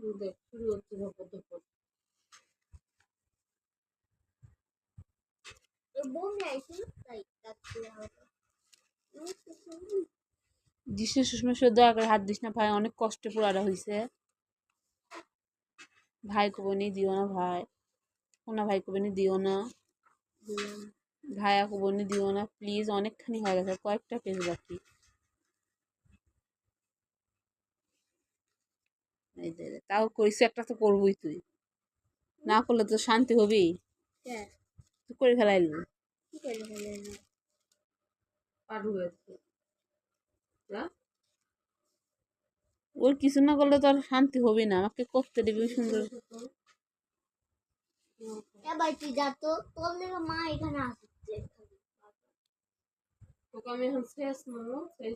আমাদের ভিডিওটি দেখার জন্য জিষ্ণু সুষমা শুধু দয়া করে হাত দিস না ভাই, অনেক কষ্টে পোড়াটা হয়েছে ভাই, কবনি দিও না ভাই, কোনা ভাই কবনি দিও না ভাইয়া, কবনি দিও না প্লিজ, অনেকখানি হয়ে গেছে, কয়েকটা পেজ বাকি। তাও করিস একটা তো করবই, তুই না করলে তো শান্তি হবি, তুই করে ফেলাইলি ওর কিছু না করলে তো আর শান্তি হবি না, আমাকে করতে দিবি সুন্দর। মা এখানে আসছে। তোকে আমি এখন শেষ নেবো, সেই